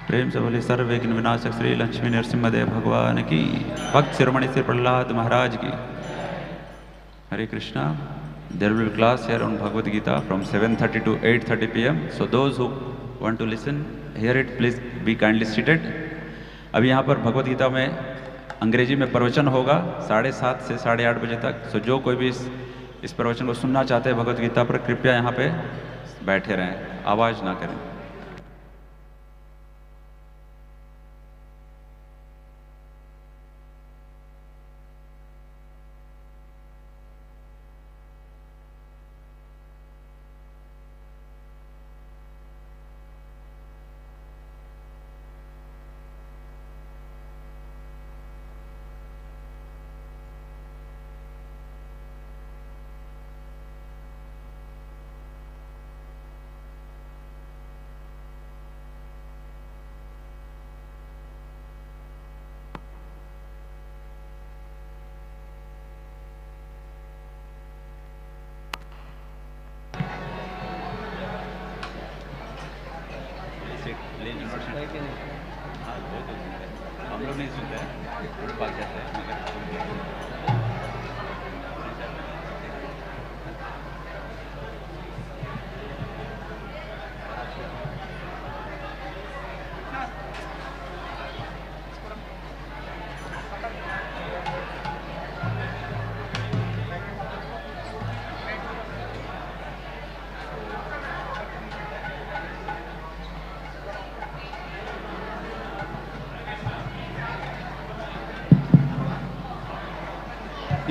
प्रेम से बोले सर्व विघ्न विनाशक श्री लक्ष्मी नरसिम्हदेव भगवान की, भक्त शिरोमणि श्री प्रहलाद महाराज की। Hare Krishna. There will be class here on Bhagavad Gita from 7:30 to 8:30 p.m. So those who want to listen, hear it, please be kindly seated. अभी यहाँ पर भगवद गीता में अंग्रेजी में प्रवचन होगा 7:30 से 8:30 बजे तक। सो जो कोई भी इस प्रवचन को सुनना चाहते हैं भगवद गीता पर, कृपया यहाँ पे बैठे रहें, आवाज़ ना करें। हम लोग नहीं सुनते हैं, बात करते हैं।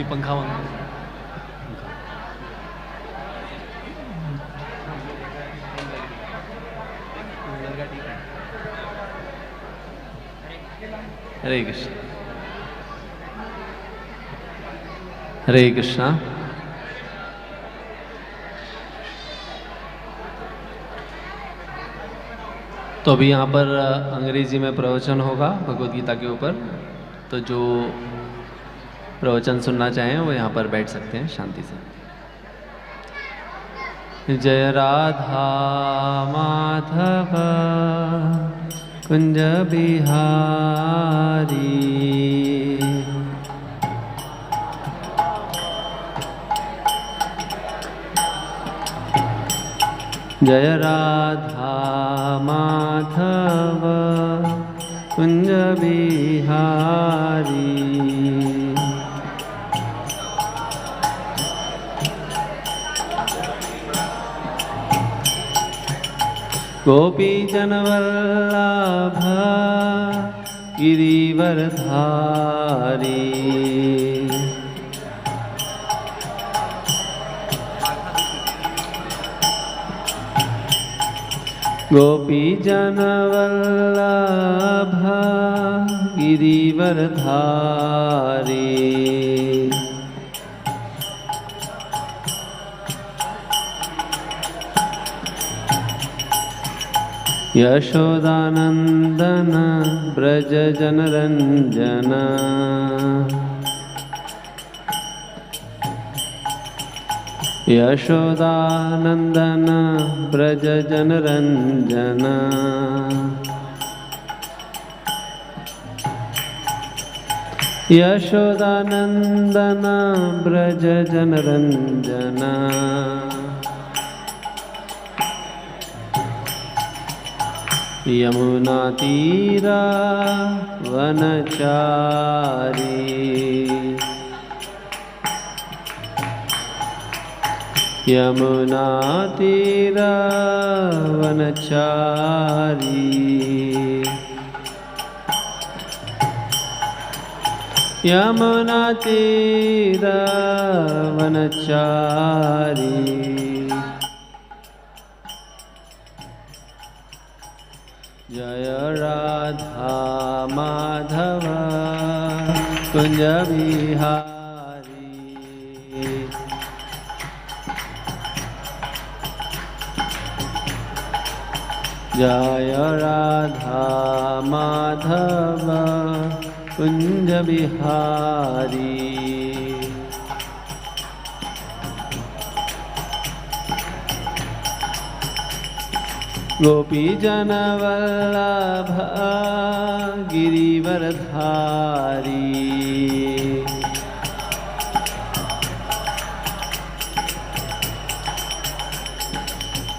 ये पंखा वंखा हरे कृष्ण हरे कृष्णा। तो अभी यहाँ पर अंग्रेजी में प्रवचन होगा भगवद गीता के ऊपर, तो जो प्रवचन सुनना चाहें वो यहाँ पर बैठ सकते हैं शांति से। जय राधा माधव कुंज बिहारी, जय राधा माधव कुंज बिहारी, गोपी जनवल्लभ गिरिवरधारी, गोपी जनवल्लभ गिरिवरधारी, यशोदानंदन ब्रज जनरंजन, यशोदानंदन ब्रज जनरंजन, यशोदानंदन ब्रज जनरंजन, यमुना तीरा वनचारी, यमुना तीरा वनचारी, यमुना तीरा वनचारी, जय राधा माधव कुंज बिहारी, जय राधा माधव कुंज बिहारी, गोपी जनवल्लभ गिरिवरधारी,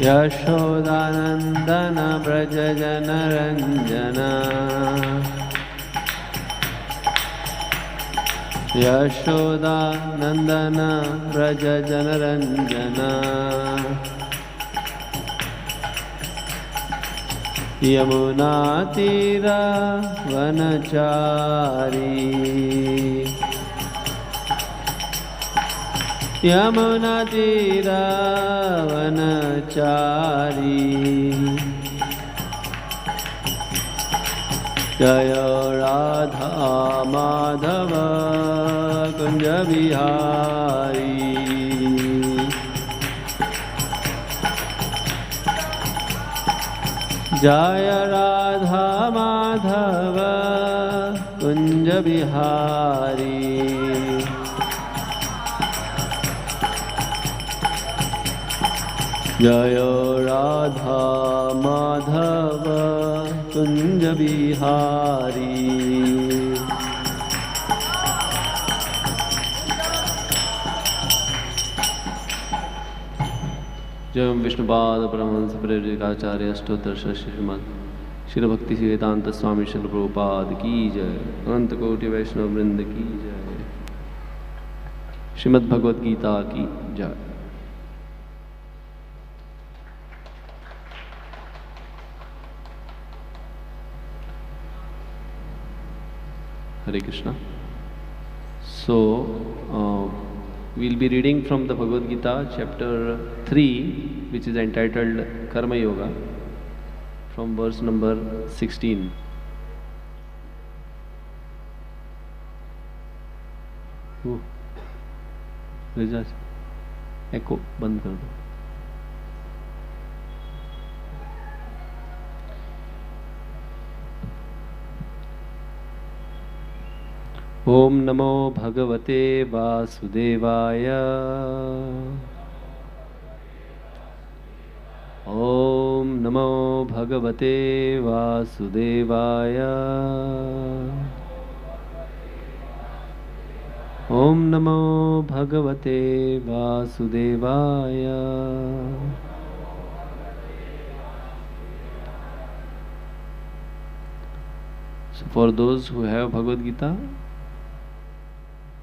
यशोदानंदन ब्रज जनरंजन, यशोदानंदन ब्रज जनरंजन, यमुना तीरा वनचारी, यमुना तीरा वनचारी, जय राधा माधव कुंज बिहारी, जय राधा माधव कुंज बिहारी, जय राधा माधव कुंज बिहारी, जय विष्णुपाद परमहंस प्रेरिकाचार्य अष्टोत्तर श्रीमद श्री भक्ति वेदांत स्वामी श्री प्रभुपाद की जय, अनंत कोटि वैष्णव वृंद की जय, श्रीमद् भगवद गीता की जय। हरे कृष्णा। सो we'll be reading from the Bhagavad Gita, chapter 3, which is entitled Karma Yoga, from verse number 16. एको बंद कर दो. ओम नमो भगवते वासुदेवाय. ओम नमो भगवते वासुदेवाय. ओम नमो भगवते वासुदेवाय. So for those who have Bhagavad Gita,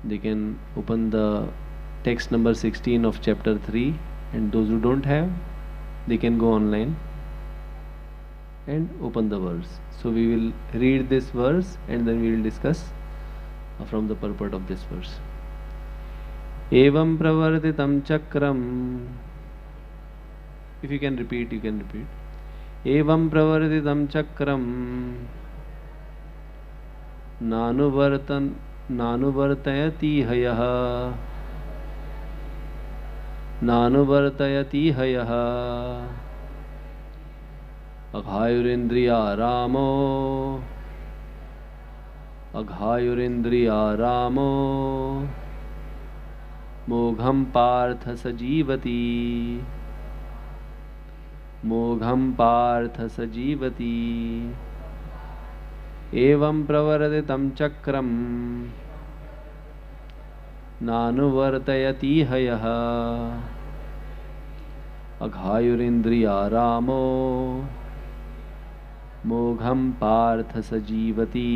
they can open the text number 16 of chapter 3, and those who don't have, they can go online and open the verse. So we will read this verse and then we will discuss from the purport of this verse. Evam pravartitam chakram. If you can repeat, you can repeat. Evam pravartitam chakram नानुवर्तयति हयः. नानुवर्तयति हयः. अघायुरिन्द्रियारामो. अघायुरिन्द्रियारामो. मोघं Partha सजीवति. मोघं Partha सजीवति. एवं प्रवर्तितं चक्रं नानुवर्तयति हयः. अघायुरिन्द्रियारामो. मोघं Partha सजीवति.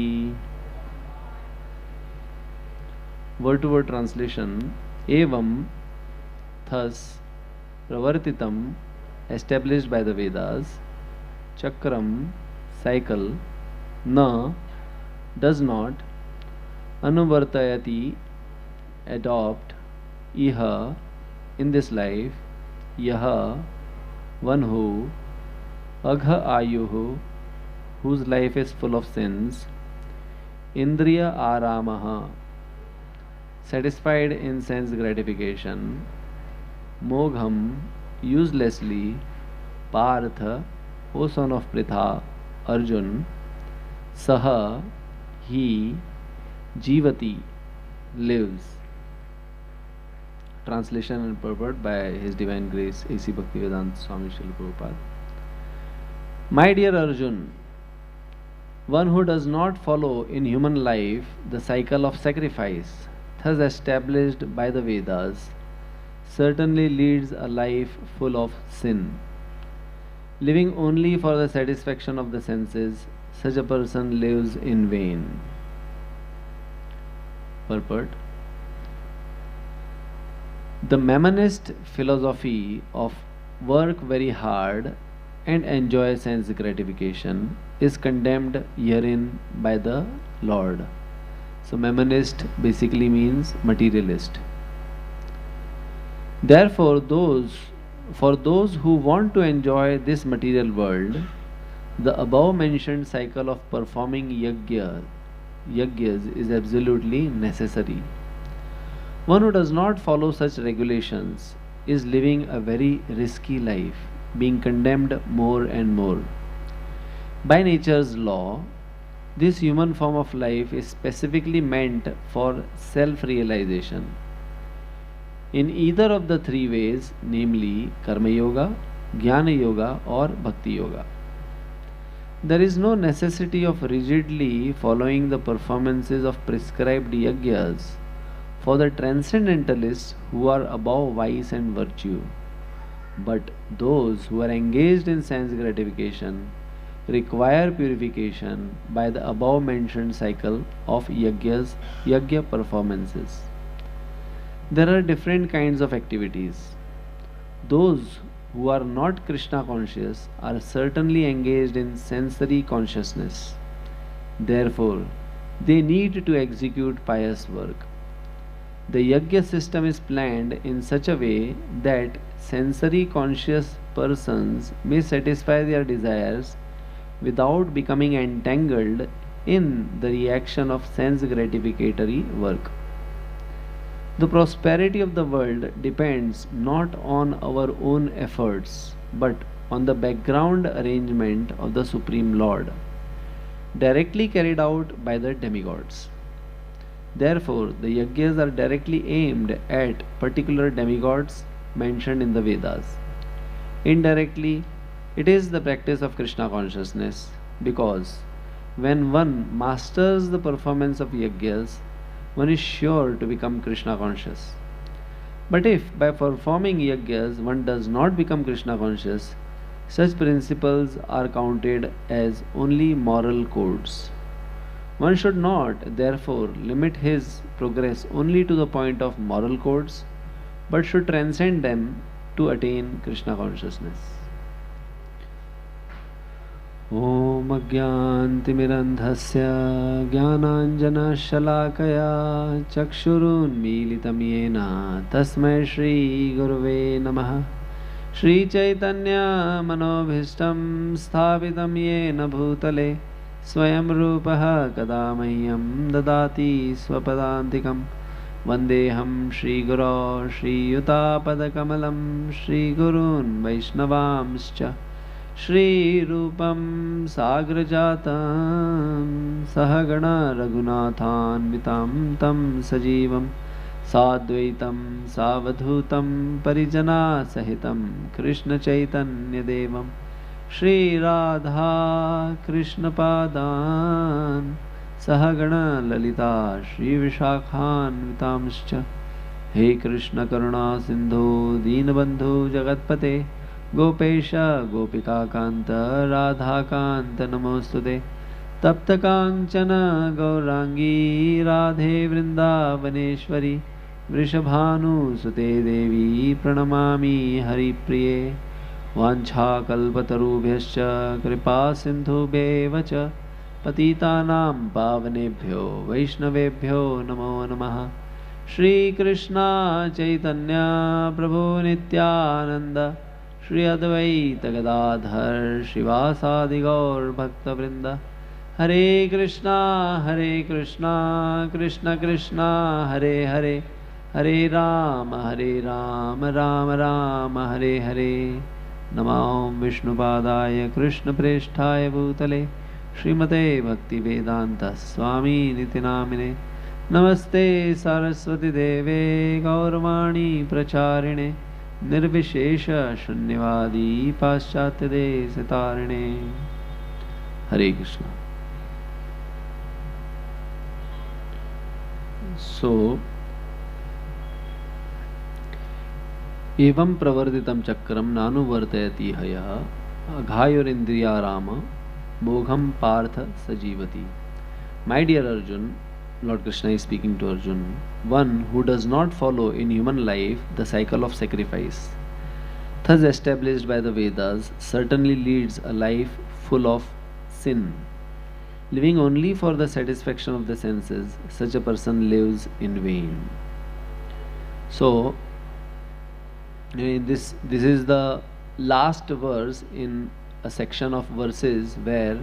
Word to word translation. Evam, thus, pravartitam, established by the Vedas. Chakram, cycle. Na, does not. Anuvartayati, adopt. Iha, in this life. Yaha, one who. Agha ayuhu, whose life is full of sins. Indriya aramaha, satisfied in sense gratification. Mogham, uselessly. Partha, O son of Pritha, Arjun. Saha, he. Jivati, lives. Translation and purport by His Divine Grace A.C. Bhaktivedanta Swami Srila Prabhupada. My dear Arjun, one who does not follow in human life the cycle of sacrifice, thus established by the Vedas, certainly leads a life full of sin. Living only for the satisfaction of the senses, such a person lives in vain. Purport. The Mammonist philosophy of work very hard and enjoy sense gratification is condemned herein by the Lord. So Mammonist basically means materialist. Therefore, for those who want to enjoy this material world, the above mentioned cycle of performing yagyas is absolutely necessary. One who does not follow such regulations is living a very risky life, being condemned more and more. By nature's law, this human form of life is specifically meant for self-realization. In either of the three ways, namely Karma Yoga, Jnana Yoga or Bhakti Yoga. There is no necessity of rigidly following the performances of prescribed yagyas for the transcendentalists who are above vice and virtue. But those who are engaged in sense gratification require purification by the above mentioned cycle of yagya performances. There are different kinds of activities. Those who are not Krishna conscious are certainly engaged in sensory consciousness. Therefore, they need to execute pious work. The yajna system is planned in such a way that sensory conscious persons may satisfy their desires without becoming entangled in the reaction of sense gratificatory work. The prosperity of the world depends not on our own efforts but on the background arrangement of the Supreme Lord, directly carried out by the demigods. Therefore, the yajnas are directly aimed at particular demigods mentioned in the Vedas. Indirectly, it is the practice of Krishna consciousness, because when one masters the performance of yajnas, one is sure to become Krishna conscious. But if by performing yajnas one does not become Krishna conscious, such principles are counted as only moral codes. One should not, therefore, limit his progress only to the point of moral codes, but should transcend them to attain Krishna consciousness. Om Ajnantimirandhasya Jnananjanashalakaya Chakshurunmilitam Yena Tasmai Shri Gurave Namaha. Shri Chaitanya Manobhishtam Sthapitam Yena Bhutale Swayam Rupaha Kadamahyam Dadati Swapadantikam Vandeham Shri Guru Shri Yutapadakamalam Shri Gurun Vaishnavamscha Shri Rupam Sagrajatam Sahagana Raghunathan Vitam Tam Sajivam Sadvaitam Savadhutam Parijana Sahitam Krishna Chaitanya Devam Shri Radha Krishna Padan Sahagana Lalita Shri Vishakhan Vitamscha. He Krishna Karuna Sindhu Deenabandhu Jagatpate Gopesha Gopika Kanta Radha Kanta Namostude Tapta Kanchana Gaurangi Radhe Vrindavaneshwari Vrishabhanu Sute Devi Pranamami Hari Priye Vancha Kalpatarubhyascha Kripa Sindhubheva cha Patitanam Pavanebhyo Vaishnavebhyo Namo Namaha. Shri Krishna Chaitanya Prabhu Nityananda Shri Advaita Gadadhar Shivasadi Gaur Bhakta Vrinda. Hare Krishna Krishna Krishna Hare Hare Hare Rama Rama Rama Hare Hare. Namam Vishnupadaya Krishna Presthaya Bhutale Srimate Bhakti Vedanta Swami Nitinamine. Namaste Saraswati Deve Gauravani Pracharine Nirvishesha Shunyavadi Paschatya Desitarine. Hare Krishna. So, evam pravarditam chakram nanu vartayati haya aghayorindriya rama mogham partha sajivati. My dear Arjun, Lord Krishna is speaking to Arjun, one who does not follow in human life the cycle of sacrifice, thus established by the Vedas, certainly leads a life full of sin. Living only for the satisfaction of the senses, such a person lives in vain. So, this is the last verse in a section of verses where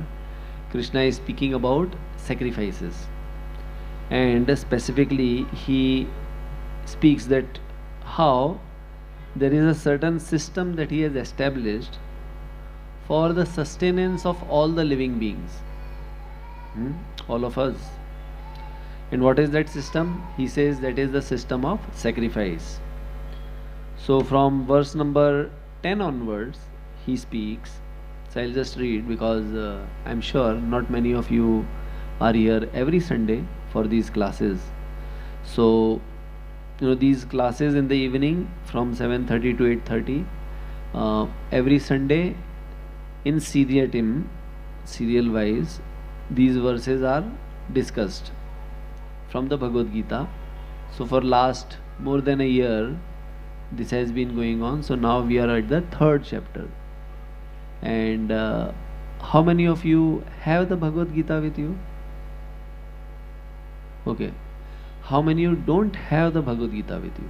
Krishna is speaking about sacrifices, and specifically he speaks that how there is a certain system that he has established for the sustenance of all the living beings, all of us. And what is that system? He says that is the system of sacrifice. So from verse number 10 onwards he speaks. So I'll just read, because I'm sure not many of you are here every Sunday for these classes. So these classes in the evening from 7:30 to 8:30 every Sunday in seriatim, serial wise, these verses are discussed from the Bhagavad Gita. So for last more than a year this has been going on. So now we are at the 3rd chapter. And how many of you have the Bhagavad Gita with you? Okay. how many you don't have the Bhagavad Gita with you?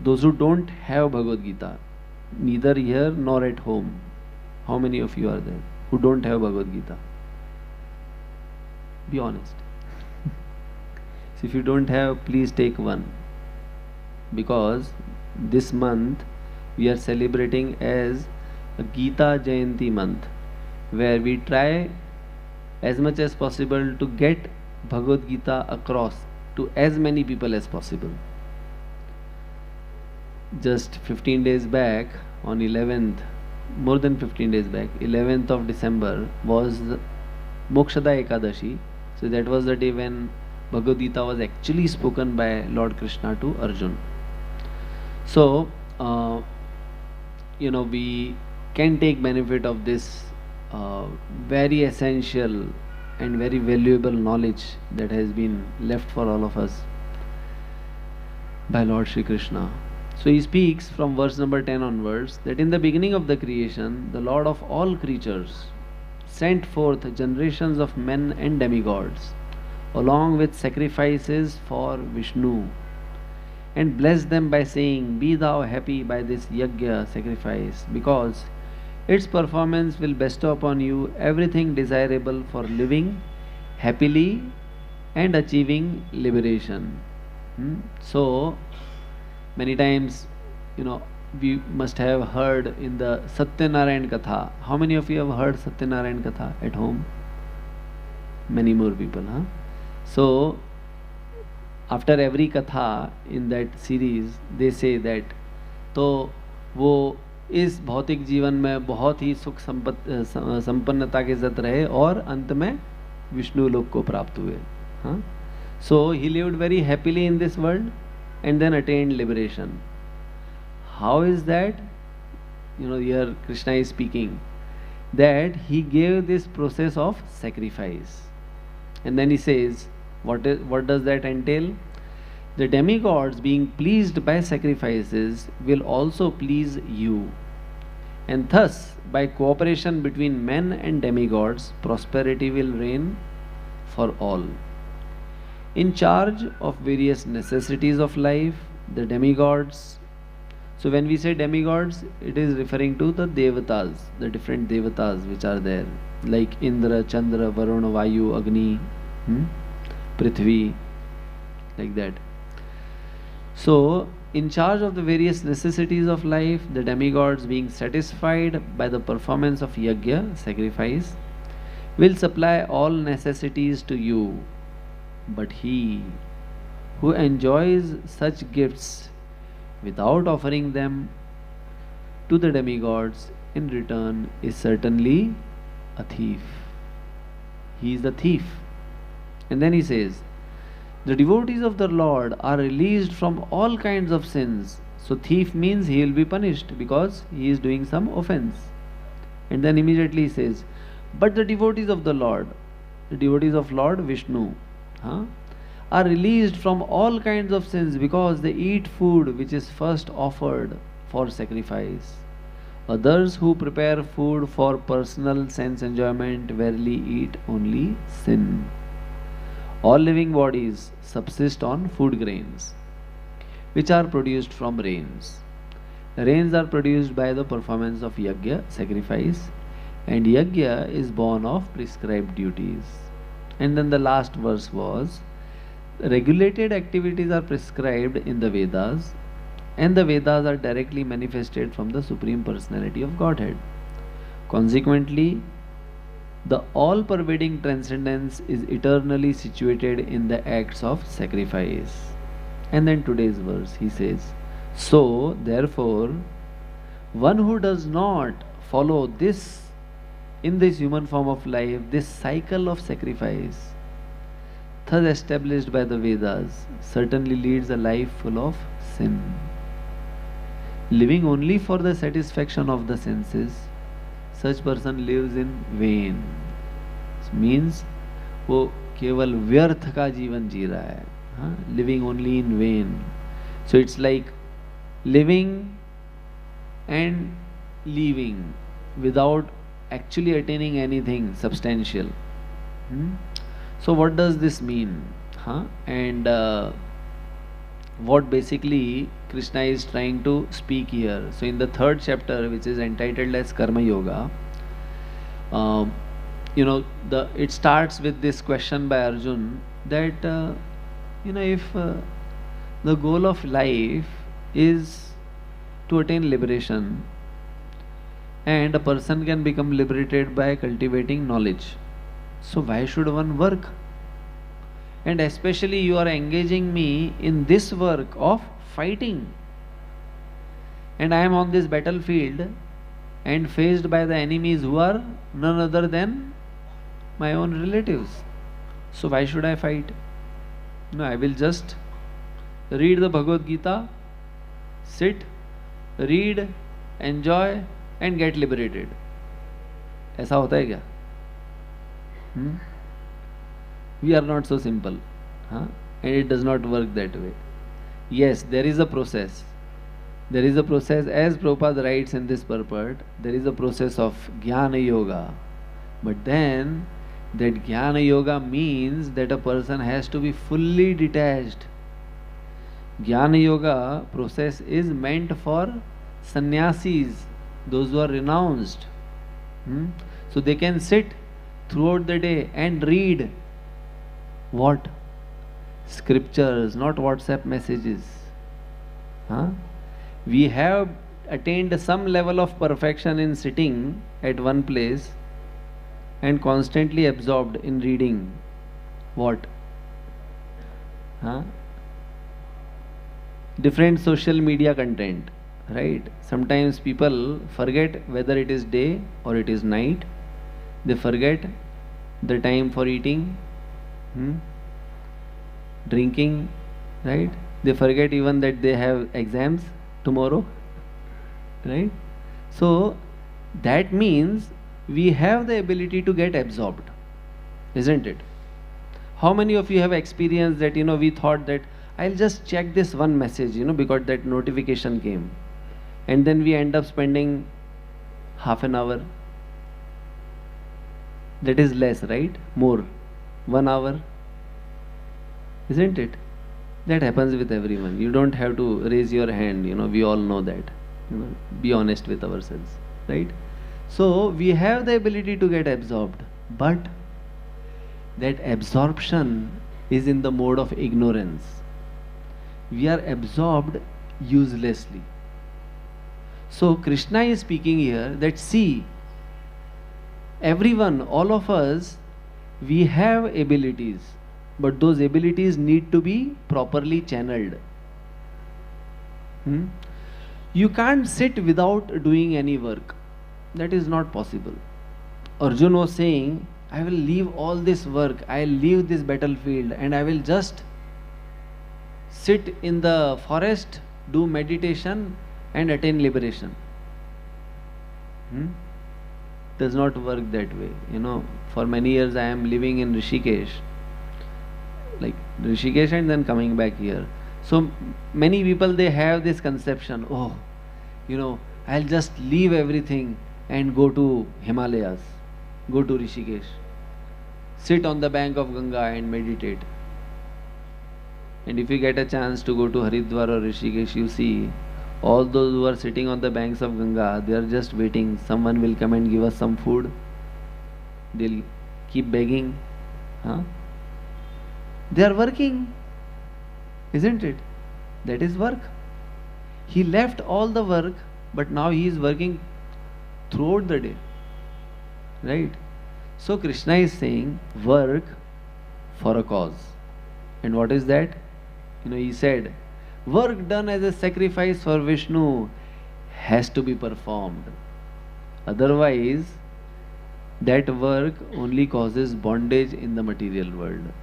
Those who don't have Bhagavad Gita, neither here nor at home, how many of you are there who don't have Bhagavad Gita? Be honest. So if you don't have, please take one. Because this month we are celebrating as a Gita Jayanti month, where we try as much as possible to get Bhagavad Gita across to as many people as possible. Just 15 days back, on 11th, more than 15 days back, 11th of December was Mokshada Ekadashi. So that was the day when Bhagavad Gita was actually spoken by Lord Krishna to Arjun. So, we can take benefit of this very essential and very valuable knowledge that has been left for all of us by Lord Shri Krishna. So he speaks from verse number 10 onwards that in the beginning of the creation, the Lord of all creatures sent forth generations of men and demigods along with sacrifices for Vishnu, and blessed them by saying, "Be thou happy by this yajna sacrifice, because its performance will bestow upon you everything desirable for living happily and achieving liberation." So many times, we must have heard in the Satyanarayan Katha. How many of you have heard Satyanarayan Katha at home? Many more people, huh? So after every katha in that series, they say that तो वो इस भौतिक जीवन में बहुत ही सुख संपन्नता के साथ रहे और अंत में विष्णु लोक को प्राप्त हुए. हाँ? So he lived very happily in this world and then attained liberation. How is that? Here Krishna is speaking that he gave this process of sacrifice, and then he says, what does that entail? The demigods, being pleased by sacrifices, will also please you, and thus by cooperation between men and demigods, prosperity will reign for all. In charge of various necessities of life, the demigods. So when we say demigods, it is referring to the devatas, the different devatas which are there, like Indra, Chandra, Varuna, Vayu, Agni, Prithvi, like that. So in charge of the various necessities of life, the demigods, being satisfied by the performance of yajna, sacrifice, will supply all necessities to you. But he who enjoys such gifts without offering them to the demigods in return is certainly a thief. He is a thief. And then he says, the devotees of the Lord are released from all kinds of sins. So thief means he will be punished because he is doing some offense. And then immediately he says, but the devotees of the Lord Lord Vishnu, are released from all kinds of sins because they eat food which is first offered for sacrifice. Others who prepare food for personal sense enjoyment verily eat only sin. All living bodies subsist on food grains, which are produced from rains. Rains are produced by the performance of yajna, sacrifice, and yajna is born of prescribed duties. And then the last verse was, regulated activities are prescribed in the Vedas, and the Vedas are directly manifested from the Supreme Personality of Godhead. Consequently, the all-pervading transcendence is eternally situated in the acts of sacrifice. And then today's verse, he says, so therefore, one who does not follow this in this human form of life, this cycle of sacrifice, thus established by the Vedas, certainly leads a life full of sin. Living only for the satisfaction of the senses, such person lives in vain. It means वो केवल व्यर्थ का जीवन जी रहा है, living only in vain. So it's like living and leaving without actually attaining anything substantial. So what does this mean? And what basically Krishna is trying to speak here. So in the third chapter, which is entitled as Karma Yoga, it starts with this question by Arjun that if the goal of life is to attain liberation, and a person can become liberated by cultivating knowledge, so why should one work? And especially you are engaging me in this work of fighting, and I am on this battlefield and faced by the enemies who are none other than my own relatives. So why should I fight? No, I will just read the Bhagavad Gita, sit, read, enjoy and get liberated. ऐसा होता है क्या? We are not so simple, and it does not work that way. Yes, there is a process. There is a process, as Prabhupada writes in this purport, there is a process of Jnana Yoga. But then, that Jnana Yoga means that a person has to be fully detached. Jnana Yoga process is meant for sannyasis, those who are renounced. So they can sit throughout the day and read what? Scriptures, not WhatsApp messages. We have attained some level of perfection in sitting at one place and constantly absorbed in reading what? Different social media content, right? Sometimes people forget whether it is day or it is night. They forget the time for eating, drinking, right? They forget even that they have exams tomorrow, right? So that means we have the ability to get absorbed, isn't it? How many of you have experienced that, we thought that I'll just check this one message, because that notification came, and then we end up spending half an hour. That is less, right? More, 1 hour, isn't it? That happens with everyone. You don't have to raise your hand, we all know that. Be honest with ourselves, right? So we have the ability to get absorbed, but that absorption is in the mode of ignorance. We are absorbed uselessly. So Krishna is speaking here that see, everyone, all of us, we have abilities, but those abilities need to be properly channeled. You can't sit without doing any work. That is not possible. Arjun was saying, I will leave all this work, I will leave this battlefield, and I will just sit in the forest, do meditation and attain liberation. Does not work that way. For many years I am living in Rishikesh, and then coming back here. So many people, they have this conception, I'll just leave everything and go to Himalayas, go to Rishikesh, sit on the bank of Ganga and meditate. And if you get a chance to go to Haridwar or Rishikesh, you see all those who are sitting on the banks of Ganga, they are just waiting. Someone will come and give us some food. They'll keep begging. They are working, isn't it? That is work. He left all the work, but now he is working throughout the day, right? So Krishna is saying, work for a cause. And what is that? He said, work done as a sacrifice for Vishnu has to be performed. Otherwise, that work only causes bondage in the material world.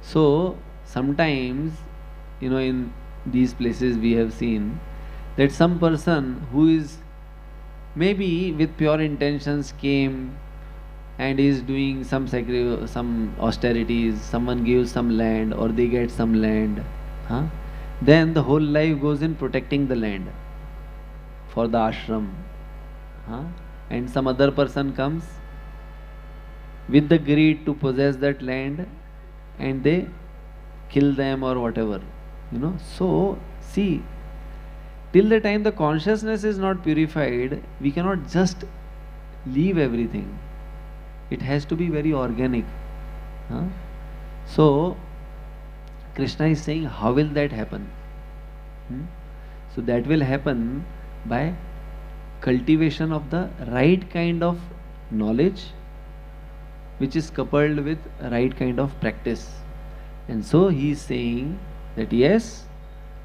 So, sometimes, in these places we have seen that some person who is maybe with pure intentions came and is doing some austerities, someone gives some land or they get some land, then the whole life goes in protecting the land for the ashram, and some other person comes, with the greed to possess that land, and they kill them or whatever. So see, till the time the consciousness is not purified, we cannot just leave everything. It has to be very organic. So Krishna is saying, how will that happen? So that will happen by cultivation of the right kind of knowledge, which is coupled with right kind of practice. And so he is saying that yes,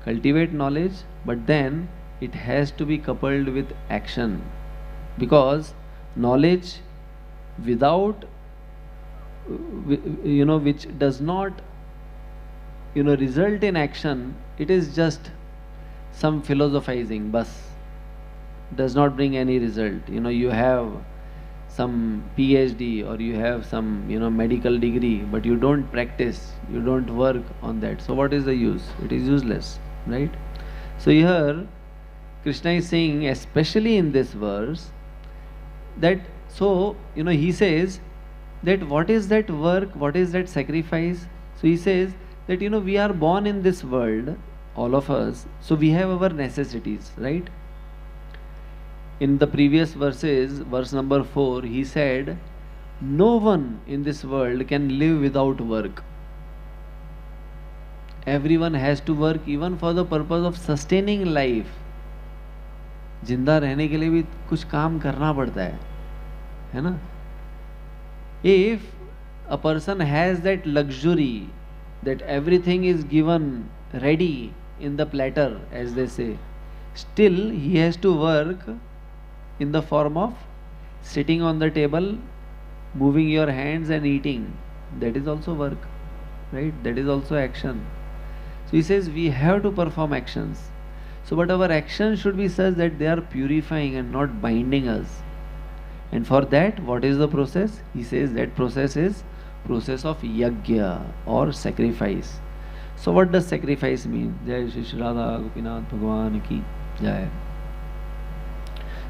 cultivate knowledge, but then it has to be coupled with action, because knowledge without which does not result in action, it is just some philosophizing, bus, does not bring any result. You have some PhD or you have some medical degree, but you don't practice, you don't work on that, so what is the use? It is useless, right? So here Krishna is saying, especially in this verse, that he says that what is that work, what is that sacrifice? So he says that we are born in this world, all of us, so we have our necessities, right? In the previous verses, verse number 4, he said, no one in this world can live without work. Everyone has to work, even for the purpose of sustaining life. जिंदा रहने के लिए भी कुछ काम करना पड़ता है ना? If a person has that luxury, that everything is given ready in the platter, as they say, still he has to work in the form of sitting on the table, moving your hands and eating. That is also work, right? That is also action. So he says we have to perform actions. So but our actions should be such that they are purifying and not binding us. And for that, what is the process? He says that process is process of yajna or sacrifice. So what does sacrifice mean? Jai Shri Radha Gopinath Bhagwan ki Jai.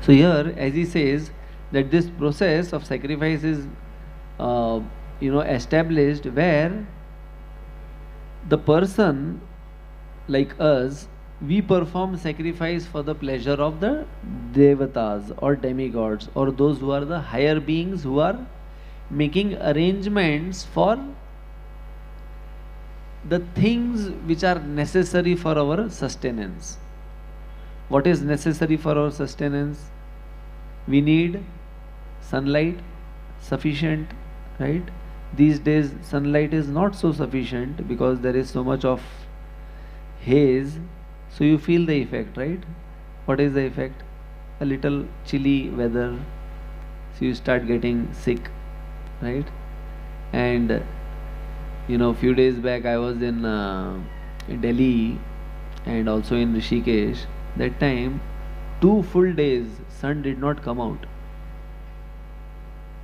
So here, as he says, that this process of sacrifice is established where the person like us, we perform sacrifice for the pleasure of the devatas or demigods, or those who are the higher beings who are making arrangements for the things which are necessary for our sustenance. What is necessary for our sustenance? We need sunlight, sufficient, right? These days sunlight is not so sufficient because there is so much of haze, so you feel the effect, right? What is the effect? A little chilly weather, so you start getting sick, right? And few days back I was in Delhi and also in Rishikesh. That time 2 full days sun did not come out,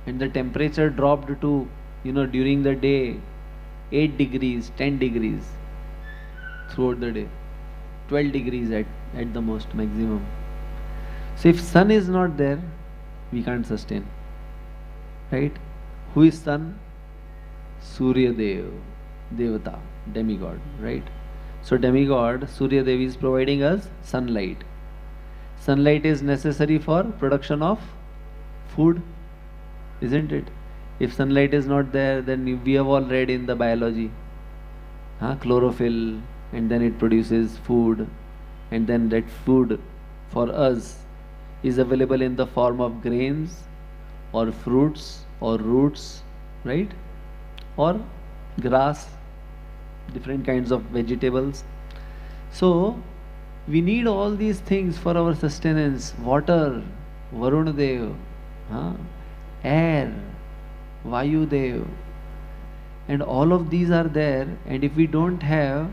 and the temperature dropped to during the day 8 degrees, 10 degrees throughout the day, 12 degrees at the most maximum. So if sun is not there, we can't sustain, right? Who is sun? Surya Dev, Devata, demigod, right? So demigod Surya Dev is providing us sunlight. Sunlight is necessary for production of food, isn't it? If sunlight is not there, then we have all read in the biology, chlorophyll, and then it produces food, and then that food for us is available in the form of grains or fruits or roots, right? Or grass, different kinds of vegetables. So we need all these things for our sustenance. Water, Varun Dev, air, Vayu Dev, and all of these are there. And if we don't have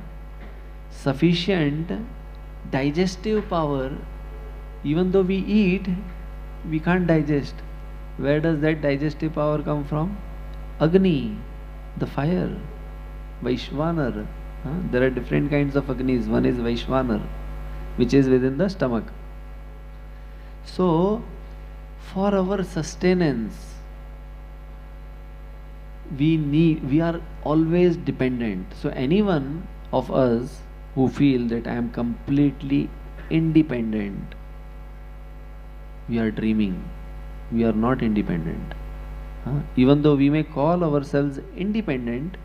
sufficient digestive power, even though we eat, we can't digest. Where does that digestive power come from? Agni, the fire, Vaishvanar. There are different kinds of Agnis. One is Vaishvanar, which is within the stomach. So, for our sustenance, we are always dependent. So anyone of us who feel that I am completely independent, we are dreaming. We are not independent. Even though we may call ourselves independent,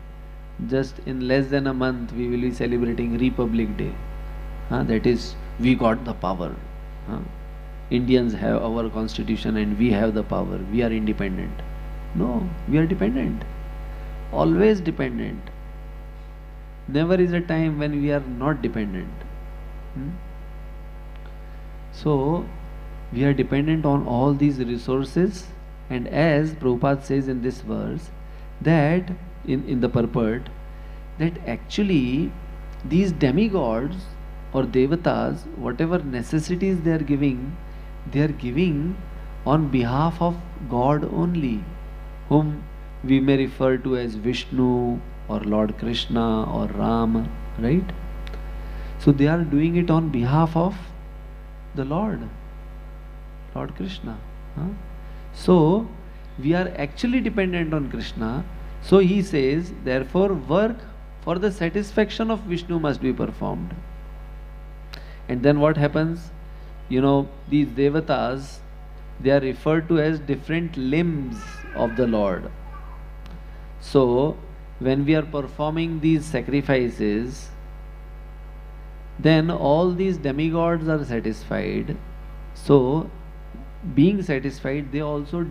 just in less than a month we will be celebrating Republic Day. That is, we got the power. Indians have our constitution and we have the power. We are independent. No, we are dependent. Always dependent. Never is a time when we are not dependent. So, we are dependent on all these resources, and as Prabhupada says in this verse, that in the purport, that actually these demigods or devatas, whatever necessities they are giving on behalf of God only, whom we may refer to as Vishnu or Lord Krishna or Ram, right? So they are doing it on behalf of the Lord Krishna. So we are actually dependent on Krishna. So he says, therefore work for the satisfaction of Vishnu must be performed. And then what happens? These devatas, they are referred to as different limbs of the Lord. So when we are performing these sacrifices, then all these demigods are satisfied. So being satisfied, they also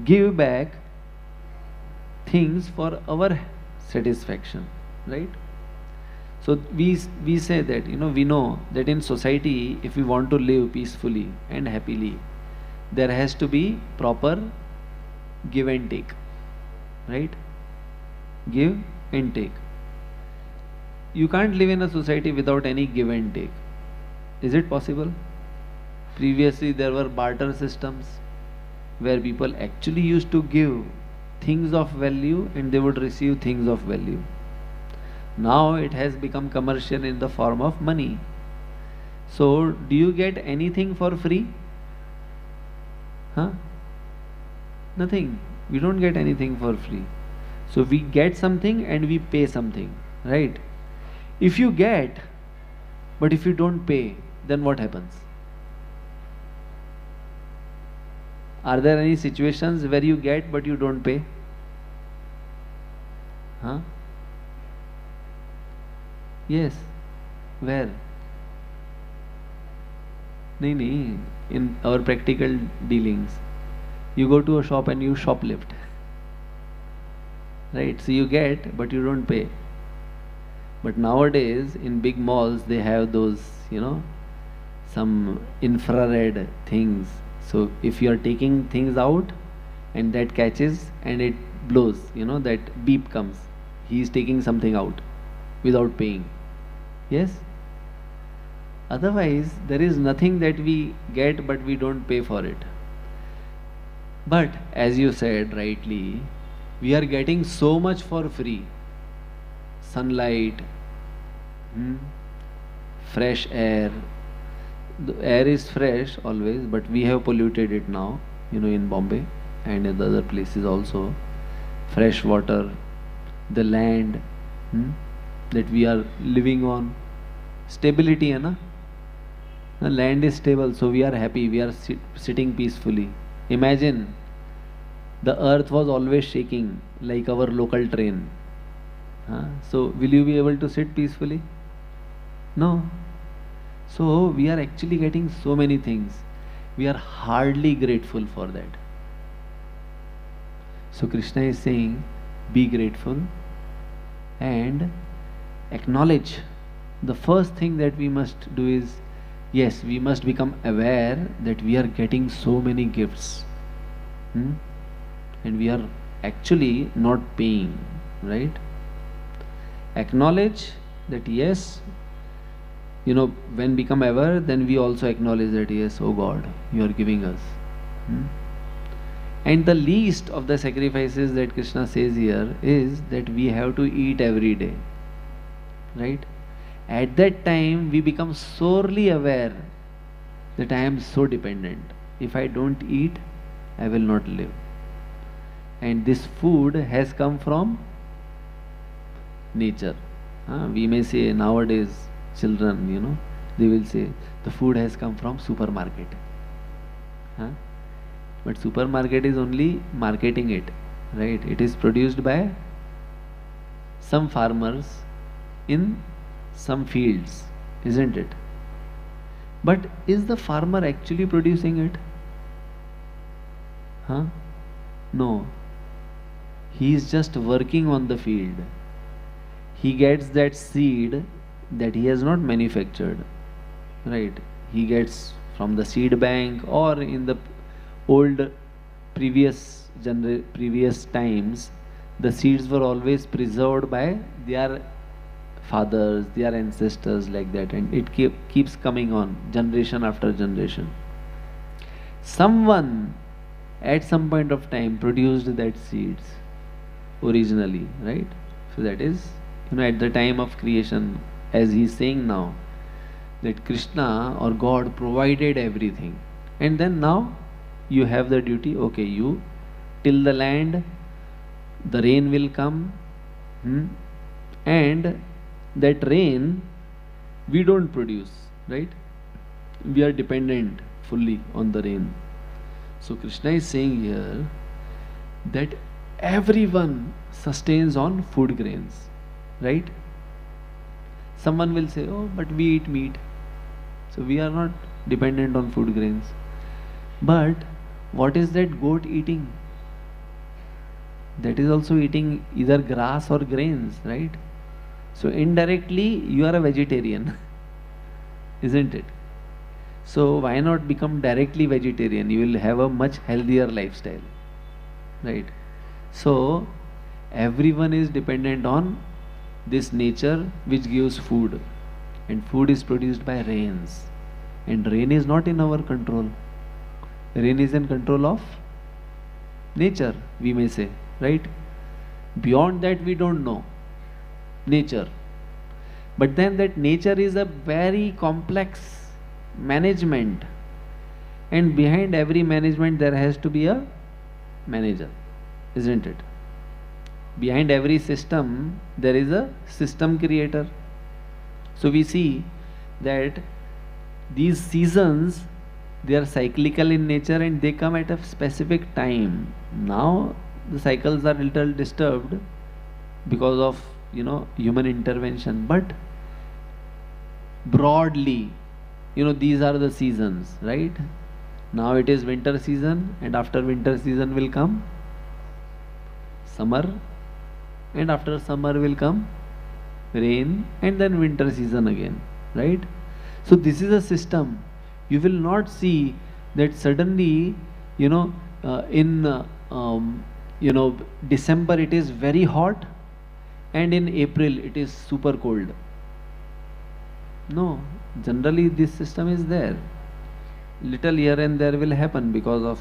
give back things for our satisfaction, right? So we say that, we know that in society, if we want to live peacefully and happily, there has to be proper give and take, right? Give and take. You can't live in a society without any give and take. Is it possible? Previously there were barter systems where people actually used to give things of value and they would receive things of value. Now it has become commercial in the form of money. So do you get anything for free? Nothing. We don't get anything for free. So we get something and we pay something, right? If you get, but if you don't pay, then what happens? Are there any situations where you get but you don't pay? Yes. Where? No. In our practical dealings, you go to a shop and you shoplift. Right? So you get but you don't pay. But nowadays in big malls they have those, some infrared things. So if you are taking things out and that catches and it blows, that beep comes. He is taking something out without paying. Yes? Otherwise, there is nothing that we get but we don't pay for it. But as you said rightly, we are getting so much for free. Sunlight, fresh air. The air is fresh always, but we have polluted it now, in Bombay and in the other places also. Fresh water, the land that we are living on. Stability, the land is stable, so we are happy, we are sitting peacefully. Imagine, the earth was always shaking like our local train. So will you be able to sit peacefully? No. So we are actually getting so many things. We are hardly grateful for that. So Krishna is saying, be grateful and acknowledge. The first thing that we must do is, yes, we must become aware that we are getting so many gifts. And we are actually not paying, right? Acknowledge that yes, when become aware, then we also acknowledge that yes, oh God, you are giving us. And the least of the sacrifices that Krishna says here is that we have to eat every day, right? At that time we become sorely aware that I am so dependent. If I don't eat, I will not live. and this food has come from nature. We may say nowadays children, they will say the food has come from supermarket. But supermarket is only marketing it, right? It is produced by some farmers in some fields, isn't it? But is the farmer actually producing it? No. He is just working on the field. He gets that seed that he has not manufactured, right? He gets from the seed bank, or in the old previous times, the seeds were always preserved by their fathers, their ancestors, like that, and it keeps coming on generation after generation. Someone at some point of time produced that seeds originally, right? So that is, at the time of creation, as he is saying now, that Krishna or God provided everything, and then now you have the duty, okay, you till the land, the rain will come, and that rain we don't produce, right? We are dependent fully on the rain. So Krishna is saying here that everyone sustains on food grains, right? Someone will say, oh, but we eat meat, so we are not dependent on food grains. But what is that goat eating? That is also eating either grass or grains, right? So indirectly you are a vegetarian, isn't it? So why not become directly vegetarian? You will have a much healthier lifestyle, right? So everyone is dependent on this nature which gives food, and food is produced by rains, and rain is not in our control. Rain is in control of nature, we may say, right? Beyond that we don't know nature. But then that nature is a very complex management, and behind every management there has to be a manager, isn't it? Behind every system there is a system creator. So we see that these seasons, they are cyclical in nature and they come at a specific time. Now the cycles are little disturbed because of human intervention, but broadly, these are the seasons, right? Now it is winter season, and after winter season will come summer, and after summer will come rain, and then winter season again, right? So this is a system. You will not see that suddenly, in December it is very hot, and in April it is super cold. No, generally this system is there. Little here and there will happen because of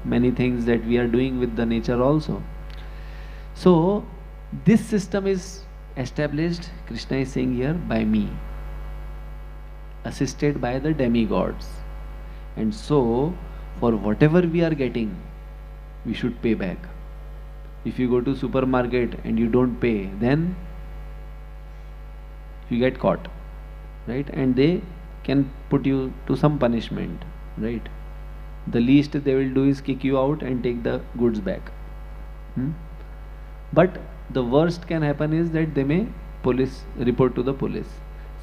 many things that we are doing with the nature also. So this system is established, Krishna is saying here, by me, assisted by the demigods. And so for whatever we are getting, we should pay back. If you go to supermarket and you don't pay, then you get caught, right? And they can put you to some punishment, right? The least they will do is kick you out and take the goods back. But the worst can happen is that they may report to the police.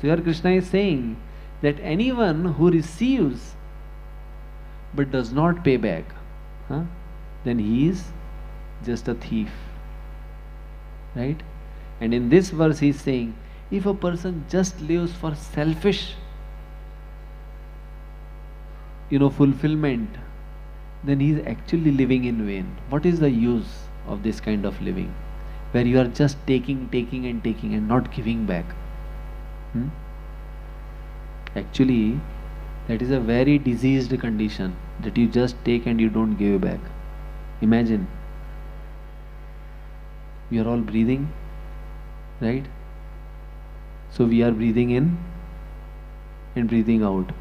So here Krishna is saying that anyone who receives but does not pay back, then he is just a thief, right? And in this verse he is saying, if a person just lives for selfish fulfillment, then he is actually living in vain. What is the use of this kind of living, where you are just taking and not giving back? Actually, that is a very diseased condition, that you just take and you don't give back. Imagine, we are all breathing, right? So we are breathing in and breathing out.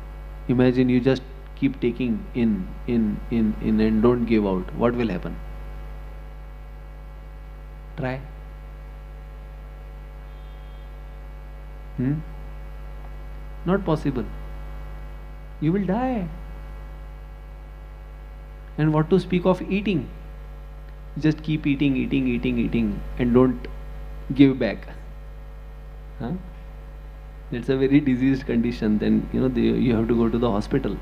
Imagine you just keep taking in and don't give out. What will happen? Try. Not possible. You will die. And what to speak of eating? Just keep eating, eating, eating, eating, and don't give back. Huh? It's a very diseased condition. Then you have to go to the hospital,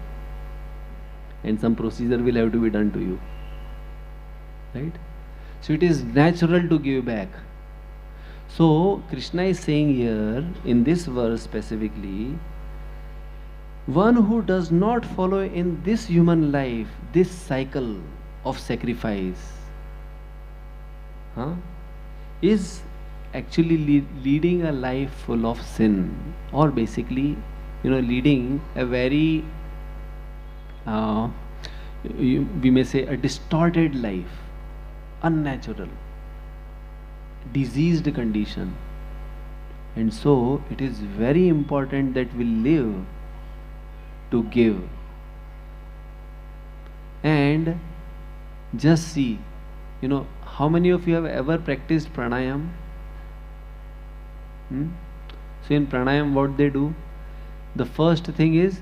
and some procedure will have to be done to you. Right? So it is natural to give back. So Krishna is saying here in this verse specifically, one who does not follow in this human life this cycle of sacrifice is actually leading a life full of sin, or basically leading a very we may say a distorted life, unnatural, diseased condition. And so it is very important that we live to give. And just see, how many of you have ever practiced pranayam? So in pranayam, what they do? The first thing is,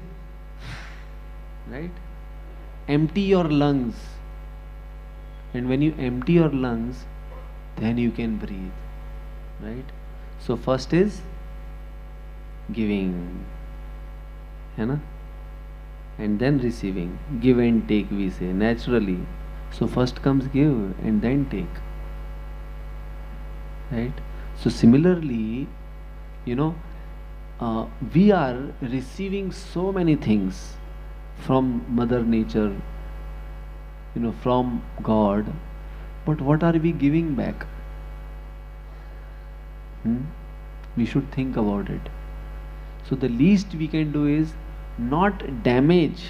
right? Empty your lungs. And when you empty your lungs, then you can breathe. Right? So first is giving. And then receiving. Give and take, we say, naturally. So first comes give and then take. Right? So similarly, we are receiving so many things from Mother Nature, from God, but what are we giving back? We should think about it. So the least we can do is not damage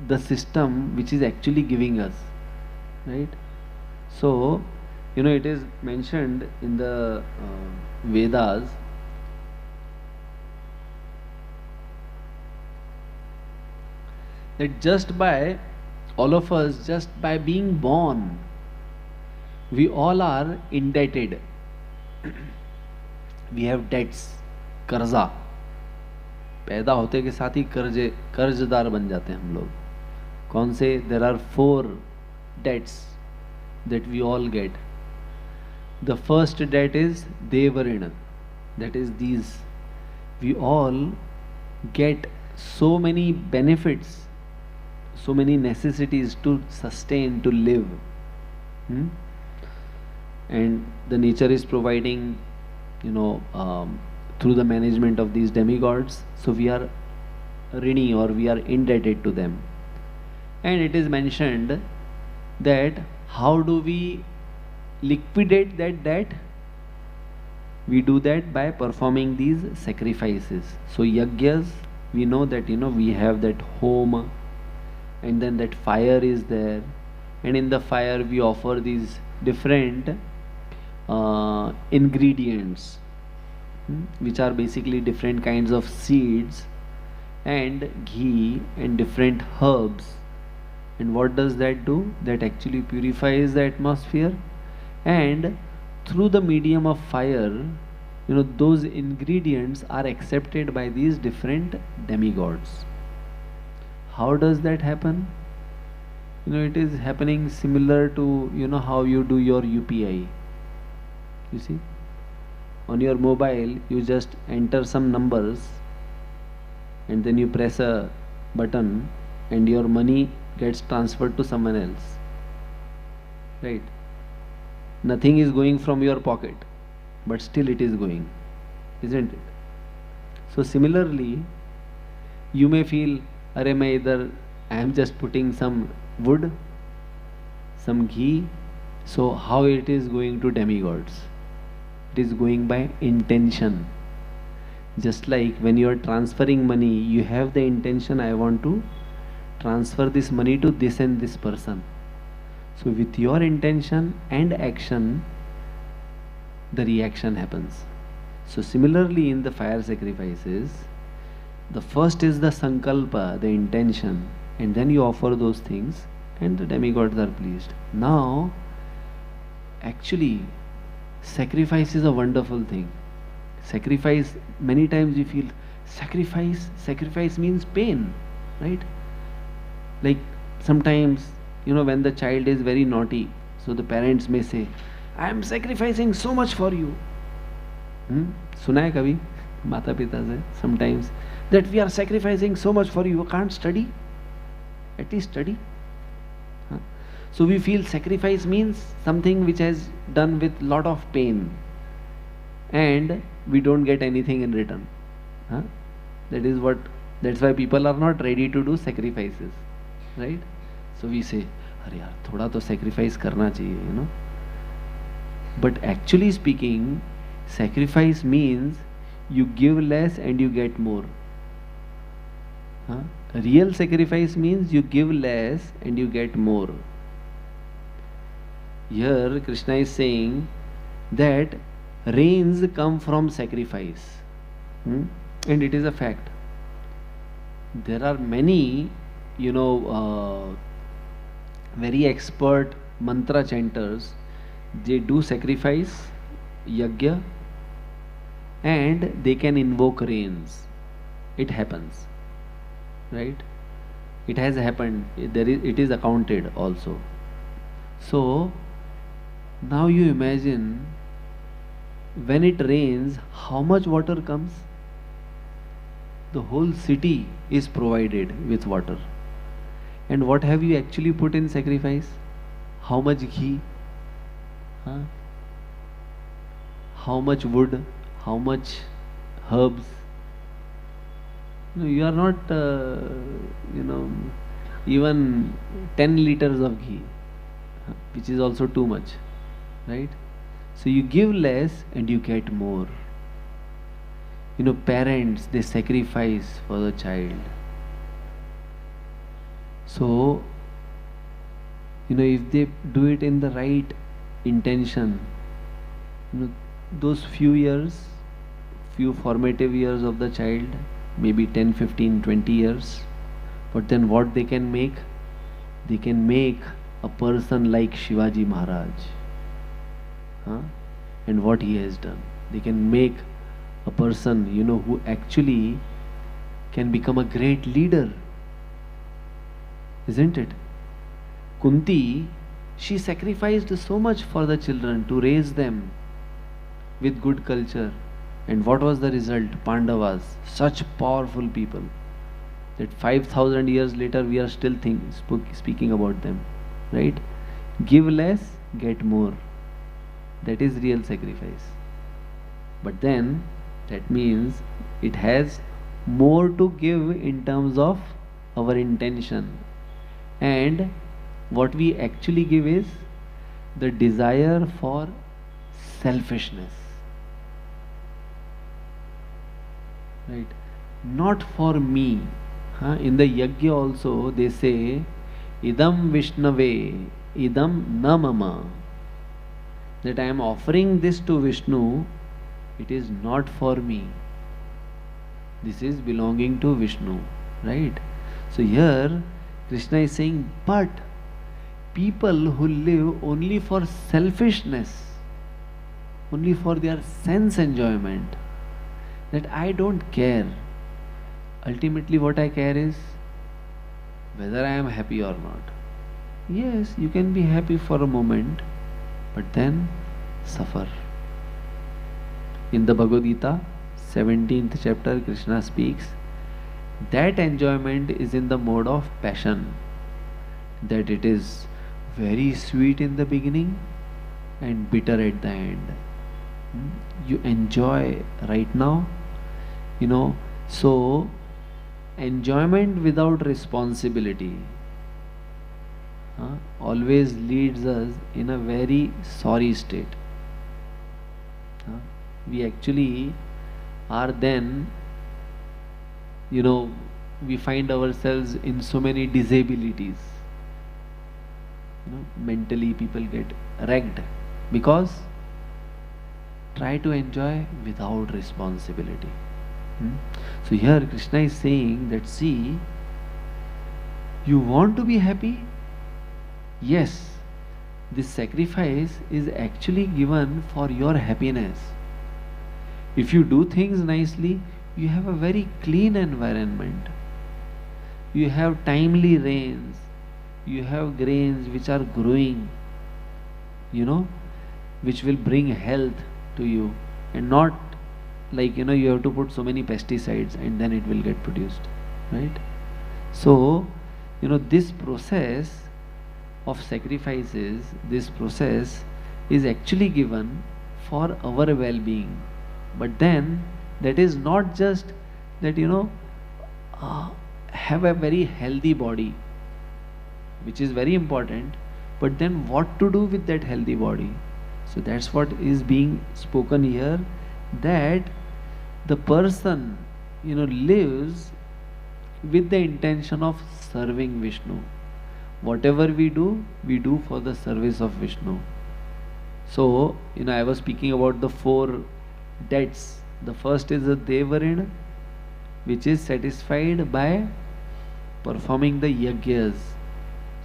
the system which is actually giving us, right? So it is mentioned in the Vedas that just by all of us, just by being born, we all are indebted. We have debts, कर्जा. पैदा होते के साथ ही कर्जदार बन जाते हैं हम लोग. कौन से? There are 4 debts that we all get. The first debt is Devarina. That is these. We all get so many benefits, so many necessities to sustain, to live. And the nature is providing, through the management of these demigods. So we are rini, or we are indebted to them. And it is mentioned that how do we liquidate that debt? We do that by performing these sacrifices. So yajnas, we know that we have that home, and then that fire is there, and in the fire we offer these different ingredients, which are basically different kinds of seeds and ghee and different herbs. And what does that do? That actually purifies the atmosphere, and through the medium of fire, those ingredients are accepted by these different demigods. How does that happen? It is happening similar to how you do your UPI. You see, on your mobile you just enter some numbers, and then you press a button, and your money gets transferred to someone else. Right? Nothing is going from your pocket, but still it is going, isn't it? So similarly, you may feel, I am just putting some wood, some ghee. So how it is going to demigods? It is going by intention. Just like when you are transferring money, you have the intention, I want to transfer this money to this and this person. So with your intention and action, the reaction happens. So similarly in the fire sacrifices, the first is the sankalpa, the intention, and then you offer those things, and the demigods are pleased. Now, actually sacrifice is a wonderful thing. Sacrifice, many times we feel sacrifice means pain, right? Like sometimes, when the child is very naughty, so the parents may say, I am sacrificing so much for you. सुना है कभी माता पिता से sometimes that we are sacrificing so much for you, you can't study, at least study. So we feel sacrifice means something which has done with lot of pain and we don't get anything in return. That's why people are not ready to do sacrifices, right? So we say, अरे यार थोड़ा तो sacrifice करना चाहिए, But actually speaking, sacrifice means you give less and you get more. Real sacrifice means you give less and you get more. Here Krishna is saying that rains come from sacrifice. And it is a fact. There are many, very expert mantra chanters. They do sacrifice, yajna, and they can invoke rains. It happens, right? It has happened. It is accounted also. So now you imagine when it rains, how much water comes? The whole city is provided with water. And what have you actually put in sacrifice? How much ghee? How much wood? How much herbs? You are not, even 10 liters of ghee, which is also too much, right? So you give less and you get more. Parents, they sacrifice for the child. So, if they do it in the right intention, those few formative years of the child, maybe 10, 15, 20 years, but then what they can make? They can make a person like Shivaji Maharaj. And what he has done. They can make a person, who actually can become a great leader. Isn't it? Kunti, she sacrificed so much for the children to raise them with good culture. And what was the result? Pandavas, such powerful people that 5,000 years later we are still speaking about them, right? Give less, get more. That is real sacrifice. But then that means it has more to give in terms of our intention. And what we actually give is the desire for selfishness. Right? Not for me. In the yajna also they say, idam Vishnave, idam na mama. That I am offering this to Vishnu, it is not for me. This is belonging to Vishnu, right? So here Krishna is saying, but people who live only for selfishness, only for their sense enjoyment, that I don't care. Ultimately what I care is whether I am happy or not. Yes, you can be happy for a moment, but then suffer. In the Bhagavad Gita, 17th chapter, Krishna speaks that enjoyment is in the mode of passion, that it is very sweet in the beginning and bitter at the end. You enjoy right now, so enjoyment without responsibility always leads us in a very sorry state. We actually are then, we find ourselves in so many disabilities. Mentally people get wrecked because try to enjoy without responsibility. So here Krishna is saying that, see, you want to be happy? Yes, this sacrifice is actually given for your happiness. If you do things nicely, you have a very clean environment. You have timely rains. You have grains which are growing, which will bring health to you, and not like, you have to put so many pesticides and then it will get produced, right? So, this process of sacrifices, this process is actually given for our well-being. But then, that is not just that, have a very healthy body, which is very important, but then what to do with that healthy body? So that's what is being spoken here, that the person, lives with the intention of serving Vishnu. Whatever we do for the service of Vishnu. So, I was speaking about the 4 debts. The first is the Devarina, which is satisfied by performing the yagyas.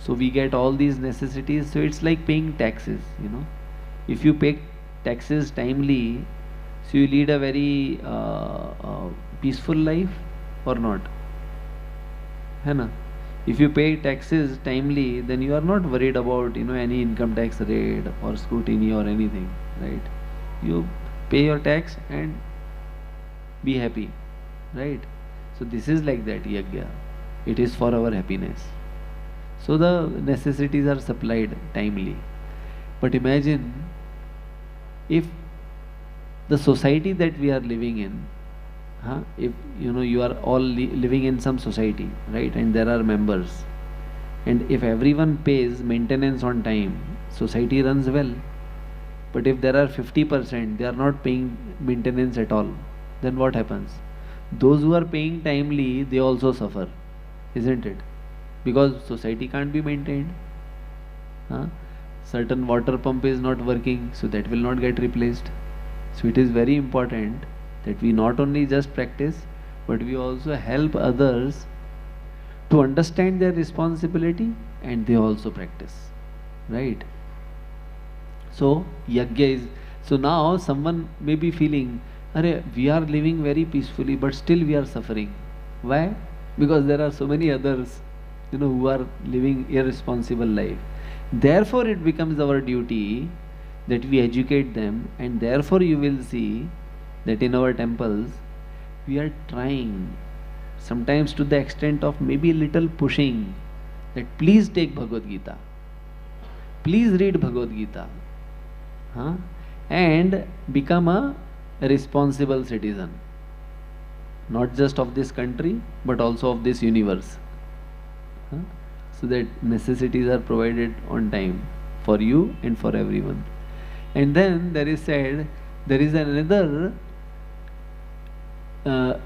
So we get all these necessities. So it's like paying taxes, If you pay taxes timely, so you lead a very peaceful life or not? है ना? If you pay taxes timely, then you are not worried about any income tax rate or scrutiny or anything, right? You pay your tax and be happy, right? So this is like that yagya. It is for our happiness. So the necessities are supplied timely. But imagine if the society that we are living in, if you are all living in some society, right, and there are members, and if everyone pays maintenance on time, society runs well. But if there are 50%, they are not paying maintenance at all, then what happens? Those who are paying timely, they also suffer, isn't it? Because society can't be maintained. Certain water pump is not working, so that will not get replaced. So it is very important that we not only just practice, but we also help others to understand their responsibility, and they also practice, right? So yagya is, so now someone may be feeling, we are living very peacefully, but still we are suffering. Why? Because there are so many others, who are living irresponsible life. Therefore it becomes our duty that we educate them, and therefore you will see that in our temples we are trying, sometimes to the extent of maybe little pushing, that please take Bhagavad Gita, please read Bhagavad Gita, and become a responsible citizen, not just of this country but also of this universe, so that necessities are provided on time for you and for everyone. And then there is said, there is another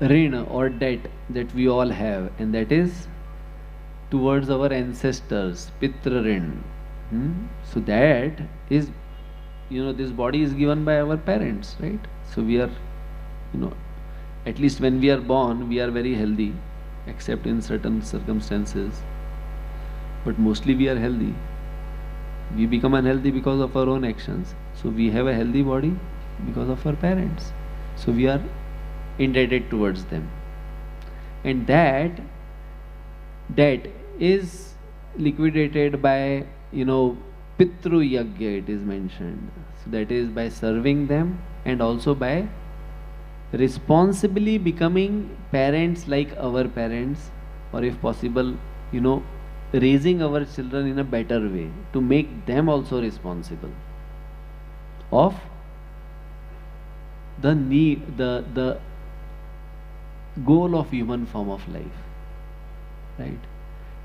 rin or debt that we all have, and that is towards our ancestors, pitra rin. So that is, this body is given by our parents, right? So we are, at least when we are born, we are very healthy, except in certain circumstances. But mostly we are healthy. We become unhealthy because of our own actions. So we have a healthy body because of our parents. So we are indebted towards them. And that debt is liquidated by, Pitru Yagya, it is mentioned. So that is by serving them, and also by responsibly becoming parents like our parents, or if possible, raising our children in a better way, to make them also responsible of the need, the goal of human form of life, right?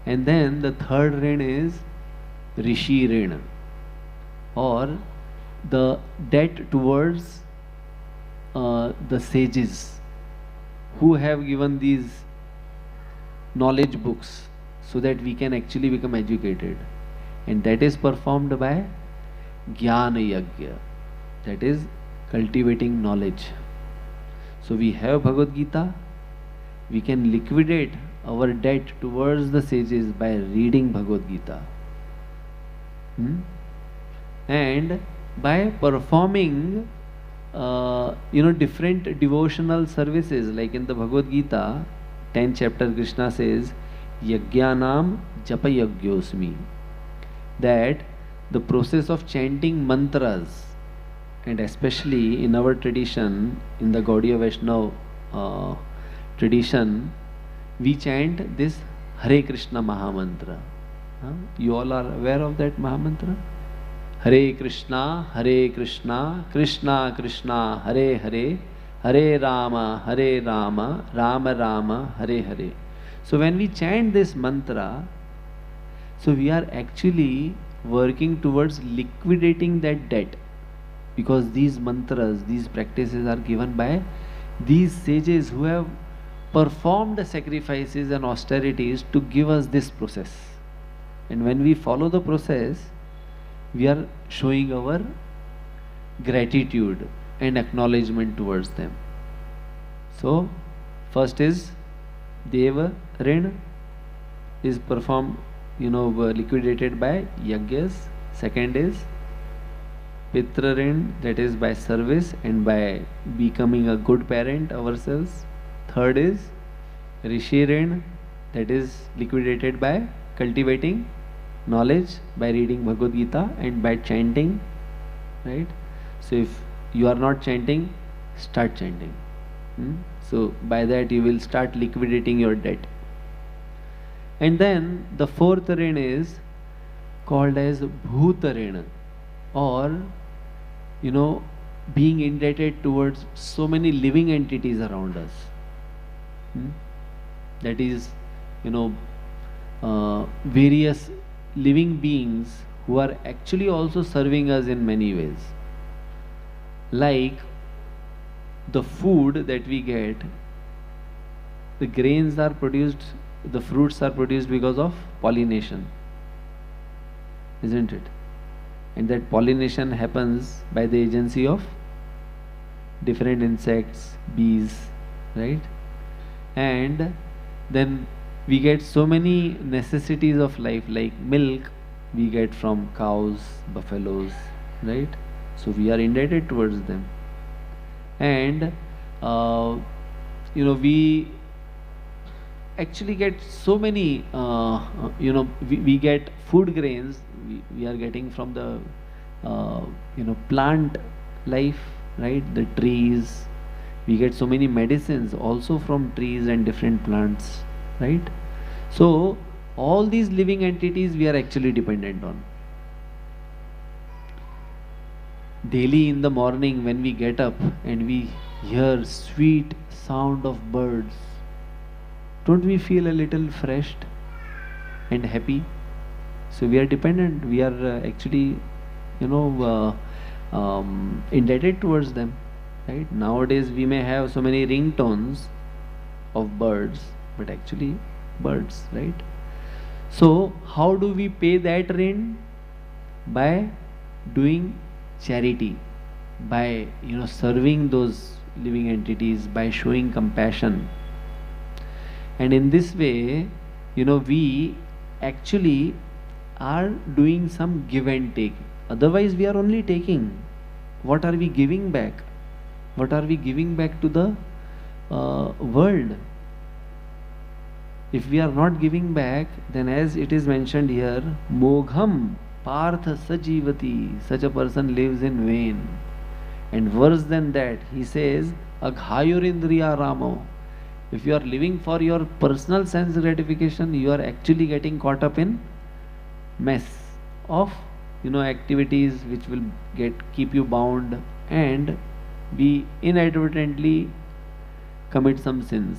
And then the third rin is Rishi rin, or the debt towards the sages who have given these knowledge books, so that we can actually become educated. And that is performed by Jnana Yagya, that is cultivating knowledge. So we have Bhagavad Gita, we can liquidate our debt towards the sages by reading Bhagavad Gita. And by performing different devotional services, like in the Bhagavad Gita 10th chapter, Krishna says yajnanam japa yagyosmi, that the process of chanting mantras, and especially in our tradition, in the Gaudiya Vaishnava tradition, we chant this Hare Krishna Mahamantra. You all are aware of that Mahamantra? Hare Krishna, Krishna Krishna, Hare Hare, Hare Rama, Rama Rama, Hare Hare. So when we chant this mantra, so we are actually working towards liquidating that debt, because these mantras, these practices are given by these sages who have performed sacrifices and austerities to give us this process. And when we follow the process, we are showing our gratitude and acknowledgement towards them. So first is Deva Rin, is performed, liquidated by Yagyas. Second is Pitra Rin, that is by service and by becoming a good parent ourselves. Third is Rishi Rin, that is liquidated by cultivating knowledge, by reading Bhagavad Gita and by chanting, right? So if you are not chanting, start chanting. So by that you will start liquidating your debt. And then the fourth rin is called as Bhuta Rin, or being indebted towards so many living entities around us. That is, various living beings who are actually also serving us in many ways. Like the food that we get, the grains are produced, the fruits are produced because of pollination, isn't it? And that pollination happens by the agency of different insects, bees, right? And then we get so many necessities of life, like milk we get from cows, buffaloes, right? So we are indebted towards them. And we actually get so many, we get food grains, we are getting from the plant life, right? The trees. We get so many medicines also from trees and different plants, right? So all these living entities we are actually dependent on. Daily in the morning when we get up and we hear sweet sound of birds, don't we feel a little refreshed and happy? So we are dependent, we are actually indebted towards them, right? Nowadays we may have so many ringtones of birds, but actually birds, right? So how do we pay that rent? By doing charity, by serving those living entities, by showing compassion. And in this way, we actually are doing some give and take. Otherwise we are only taking. What are we giving back? What are we giving back to the world? If we are not giving back, then as it is mentioned here, Mogham Partha Sajivati, such a person lives in vain. And worse than that, he says, Aghayurindriya Ramo. If you are living for your personal sense gratification, you are actually getting caught up in mess of activities which will keep you bound, and we inadvertently commit some sins.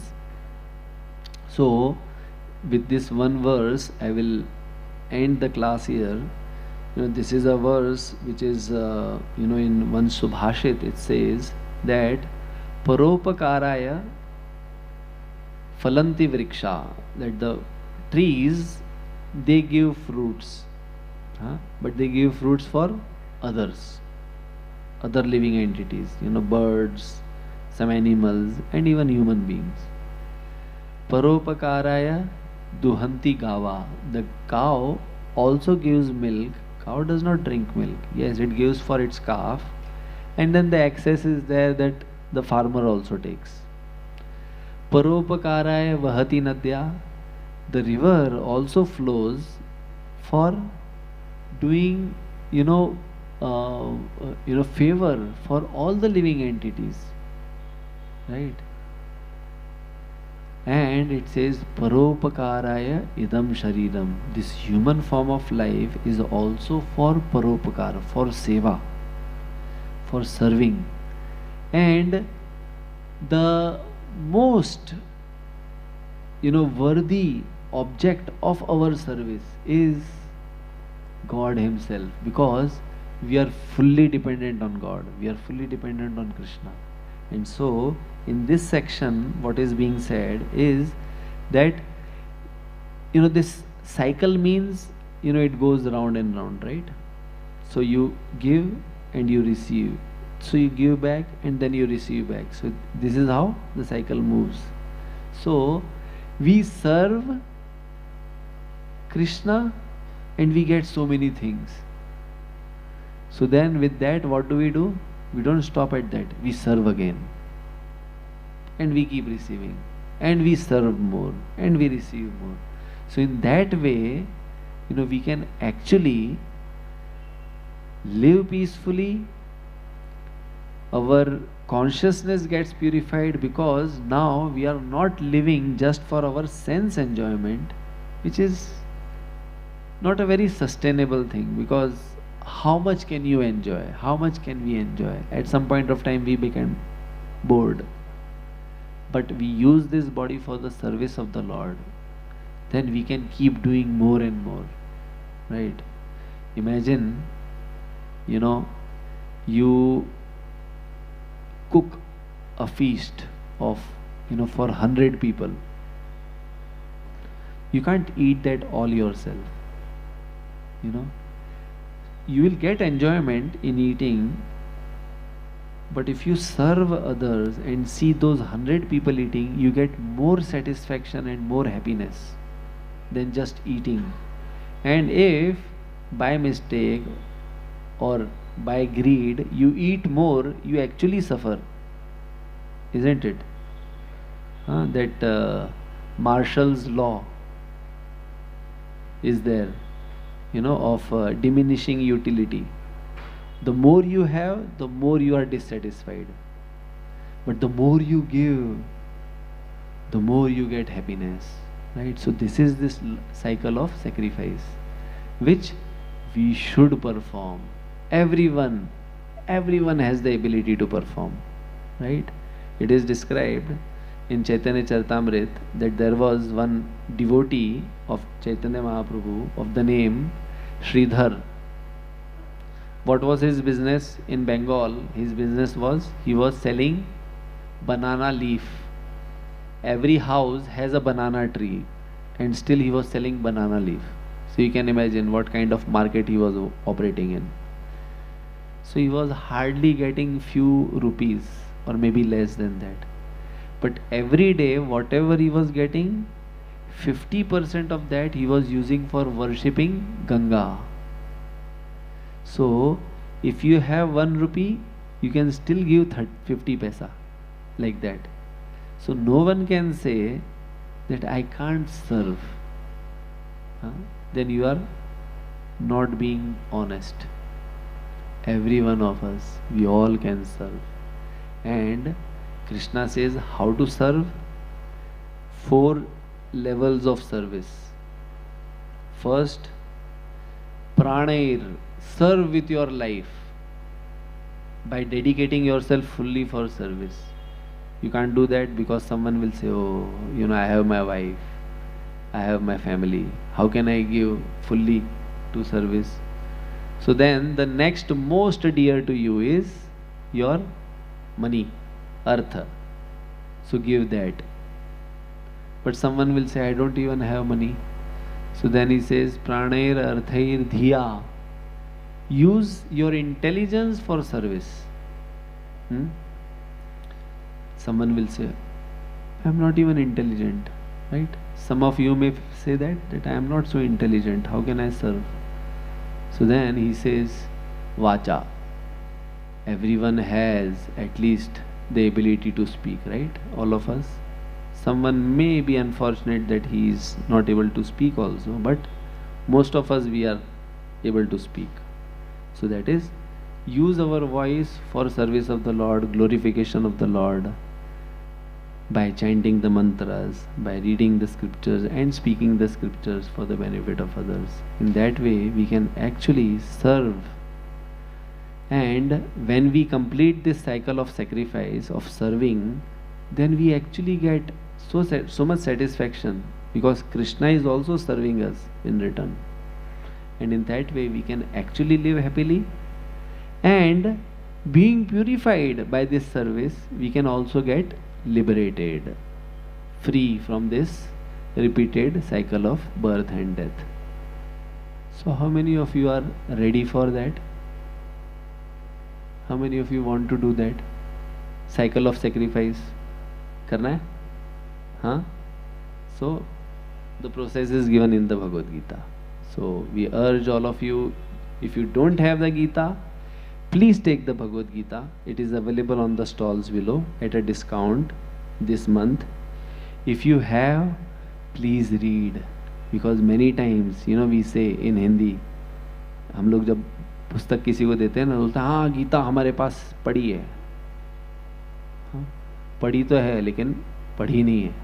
So with this one verse I will end the class here. This is a verse which is in one Subhashit. It says that Paropakaraya Phalanti Vriksha, that the trees, they give fruits, but they give fruits for others, other living entities, birds, some animals, and even human beings. Paropakaraya Duhanti Gava, the cow also gives milk. Cow does not drink milk. Yes, it gives for its calf, and then the excess is there that the farmer also takes. Paropakaraya vahati nadya. The river also flows for doing, favor for all the living entities, right? And it says Paropakaraya idam shariram. This human form of life is also for paropakara, for seva, for serving. And the most worthy object of our service is God Himself, because we are fully dependent on God, we are fully dependent on Krishna. And so in this section what is being said is that this cycle means it goes round and round, right? So you give and you receive, so you give back and then you receive back. So this is how the cycle moves. So we serve Krishna and we get so many things. So then with that what do? We don't stop at that. We serve again. And we keep receiving. And we serve more. And we receive more. So in that way, we can actually live peacefully. Our consciousness gets purified, because now we are not living just for our sense enjoyment, which is not a very sustainable thing, because how much can you enjoy? How much can we enjoy? At some point of time we become bored. But we use this body for the service of the Lord, then we can keep doing more and more, right? Imagine, you cook a feast of, for 100 people. You can't eat that all yourself. You will get enjoyment in eating, but if you serve others and see those 100 people eating, you get more satisfaction and more happiness than just eating. And if by mistake or by greed you eat more, you actually suffer, isn't it? That Marshall's law is there, of diminishing utility. The more you have, the more you are dissatisfied. But the more you give, the more you get happiness, right? So this is this cycle of sacrifice, which we should perform. Everyone has the ability to perform, right? It is described in Chaitanya Charitamrita that there was one devotee of Chaitanya Mahaprabhu of the name Sridhar. What was his business in Bengal? His business was, he was selling banana leaf. Every house has a banana tree, and still he was selling banana leaf. So you can imagine what kind of market he was operating in. So he was hardly getting few rupees, or maybe less than that. But every day, whatever he was getting, 50% of that he was using for worshipping Ganga. So if you have 1 rupee, you can still give 50 paisa, like that. So no one can say that I can't serve. Then you are not being honest. Every one of us, we all can serve. And Krishna says how to serve. 4 levels of service. First, pranair, serve with your life by dedicating yourself fully for service. You can't do that because someone will say, oh, I have my wife, I have my family, how can I give fully to service? So then the next most dear to you is your money, artha. So give that. But someone will say, I don't even have money. So then he says, pranair arthair dhiya. Use your intelligence for service. Someone will say, I am not even intelligent, right? Some of you may say that I am not so intelligent, how can I serve? So then he says, Vacha. Everyone has at least the ability to speak, right? All of us. Someone may be unfortunate that he is not able to speak also, but most of us we are able to speak. So that is, use our voice for service of the Lord, glorification of the Lord, by chanting the mantras, by reading the scriptures and speaking the scriptures for the benefit of others. In that way we can actually serve. And when we complete this cycle of sacrifice, of serving, then we actually get so much satisfaction, because Krishna is also serving us in return. And in that way we can actually live happily, and being purified by this service we can also get liberated, free from this repeated cycle of birth and death. So how many of you are ready for that? How many of you want to do that? Cycle of sacrifice karna hai? Huh? So the process is given in the Bhagavad Gita. So we urge all of you, if you don't have the Gita, please take the Bhagavad Gita. It is available on the stalls below at a discount this month. If you have, please read, because many times, we say in Hindi, हम लोग जब पुस्तक किसी को देते हैं ना, बोलते हैं हाँ गीता हमारे पास पढ़ी है. हाँ, पढ़ी तो है लेकिन पढ़ी नहीं है.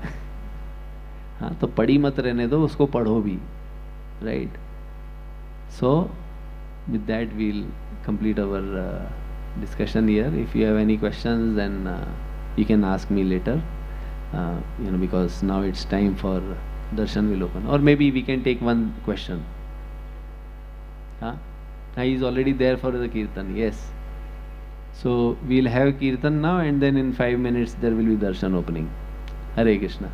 हाँ, तो पढ़ी मत रहने दो, उसको पढ़ो भी, right? So with that we'll complete our discussion here. If you have any questions, then you can ask me later, because now it's time for darshan will open, or maybe we can take one question. Huh? He is already there for the kirtan. Yes. So we'll have kirtan now, and then in 5 minutes there will be darshan opening. Hare Krishna.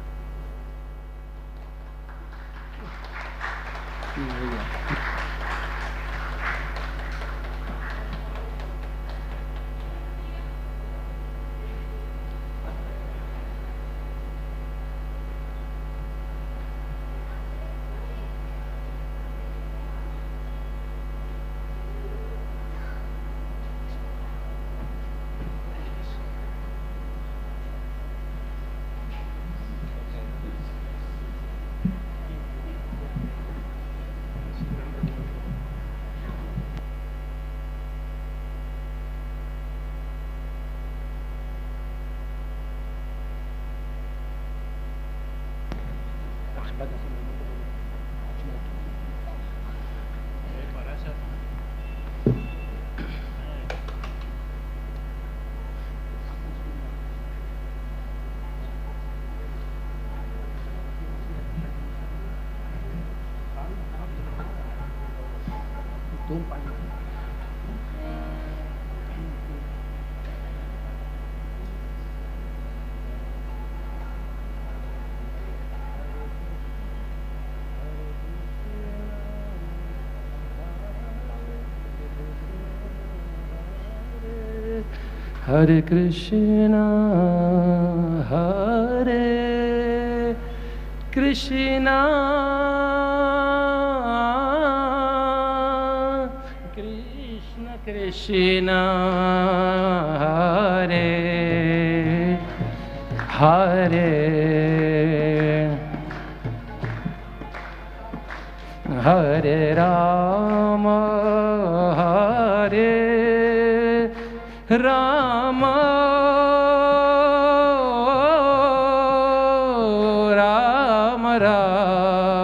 Hare Krishna, Hare Krishna, Krishna Krishna, Hare Hare, Hare Rama, Hare Rama, Rama Rama,